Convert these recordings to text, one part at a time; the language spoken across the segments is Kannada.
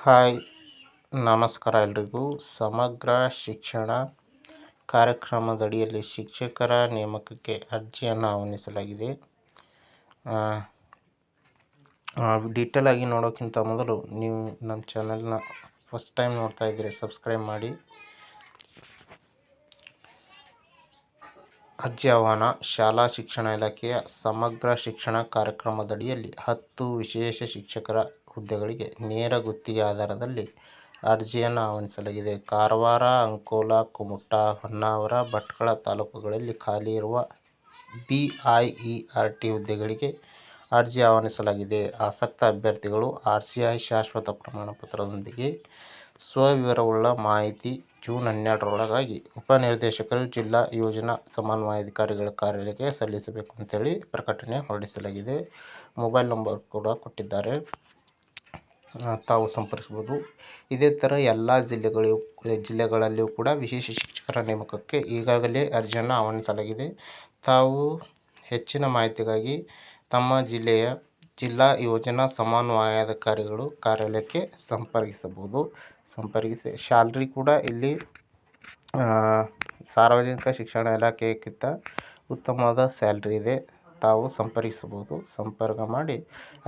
ಹಾಯ್, ನಮಸ್ಕಾರ ಎಲ್ರಿಗೂ. ಸಮಗ್ರ ಶಿಕ್ಷಣ ಕಾರ್ಯಕ್ರಮದಡಿಯಲ್ಲಿ ಶಿಕ್ಷಕರ ನೇಮಕಕ್ಕೆ ಅರ್ಜಿಯನ್ನು ಆಹ್ವಾನಿಸಲಾಗಿದೆ. ಡೀಟೇಲ್ ಆಗಿ ನೋಡೋಕ್ಕಿಂತ ಮೊದಲು ನೀವು ನಮ್ಮ ಚಾನಲ್ನ ಫಸ್ಟ್ ಟೈಮ್ ನೋಡ್ತಾ ಇದ್ದರೆ ಸಬ್ಸ್ಕ್ರೈಬ್ ಮಾಡಿ. ಅರ್ಜಿ ಆಹ್ವಾನ. ಶಾಲಾ ಶಿಕ್ಷಣ ಇಲಾಖೆಯ ಸಮಗ್ರ ಶಿಕ್ಷಣ ಕಾರ್ಯಕ್ರಮದಡಿಯಲ್ಲಿ 10 ವಿಶೇಷ ಶಿಕ್ಷಕರ ಹುದ್ದೆಗಳಿಗೆ ನೇರ ಗುತ್ತಿಗೆ ಆಧಾರದಲ್ಲಿ ಅರ್ಜಿಯನ್ನು ಆಹ್ವಾನಿಸಲಾಗಿದೆ. ಕಾರವಾರ, ಅಂಕೋಲಾ, ಕುಮಟಾ, ಹೊನ್ನಾವರ, ಭಟ್ಕಳ ತಾಲೂಕುಗಳಲ್ಲಿ ಖಾಲಿ ಇರುವ BIERT ಹುದ್ದೆಗಳಿಗೆ ಅರ್ಜಿ ಆಹ್ವಾನಿಸಲಾಗಿದೆ. ಆಸಕ್ತ ಅಭ್ಯರ್ಥಿಗಳು RCI ಶಾಶ್ವತ ಪ್ರಮಾಣ ಪತ್ರದೊಂದಿಗೆ ಸ್ವವಿವರವುಳ್ಳ ಮಾಹಿತಿ ಜೂನ್ 12ರೊಳಗಾಗಿ ಉಪನಿರ್ದೇಶಕರು, ಜಿಲ್ಲಾ ಯೋಜನಾ ಸಮನ್ವಯಾಧಿಕಾರಿಗಳ ಕಾರ್ಯಾಲಯಕ್ಕೆ ಸಲ್ಲಿಸಬೇಕು ಅಂತೇಳಿ ಪ್ರಕಟಣೆ ಹೊರಡಿಸಲಾಗಿದೆ. ಮೊಬೈಲ್ ನಂಬರ್ ಕೂಡ ಕೊಟ್ಟಿದ್ದಾರೆ, ತಾವು ಸಂಪರ್ಕಿಸಬಹುದು. ಇದೇ ಥರ ಎಲ್ಲ ಜಿಲ್ಲೆಗಳಲ್ಲಿಯೂ ಕೂಡ ವಿಶೇಷ ಶಿಕ್ಷಕರ ನೇಮಕಕ್ಕೆ ಈಗಾಗಲೇ ಅರ್ಜಿಯನ್ನು ಆಹ್ವಾನಿಸಲಾಗಿದೆ. ತಾವು ಹೆಚ್ಚಿನ ಮಾಹಿತಿಗಾಗಿ ತಮ್ಮ ಜಿಲ್ಲೆಯ ಜಿಲ್ಲಾ ಯೋಜನಾ ಸಮನ್ವಯಾಧಿಕಾರಿಗಳು ಕಾರ್ಯಾಲಯಕ್ಕೆ ಸಂಪರ್ಕಿಸಿ. ಸ್ಯಾಲ್ರಿ ಕೂಡ ಇಲ್ಲಿ ಸಾರ್ವಜನಿಕ ಶಿಕ್ಷಣ ಇಲಾಖೆಗಿಂತ ಉತ್ತಮವಾದ ಸ್ಯಾಲ್ರಿ ಇದೆ. ತಾವು ಸಂಪರ್ಕಿಸಬಹುದು. ಸಂಪರ್ಕ ಮಾಡಿ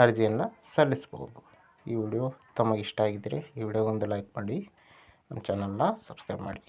ಅರ್ಜಿಯನ್ನು ಸಲ್ಲಿಸಬಹುದು. ಈ ವಿಡಿಯೋ ತಮಗೆ ಇಷ್ಟ ಆಗಿದ್ದರೆ ಈ ವಿಡಿಯೋಗೊಂದು ಲೈಕ್ ಮಾಡಿ, ನಮ್ಮ ಚಾನಲ್ನ ಸಬ್ಸ್ಕ್ರೈಬ್ ಮಾಡಿ.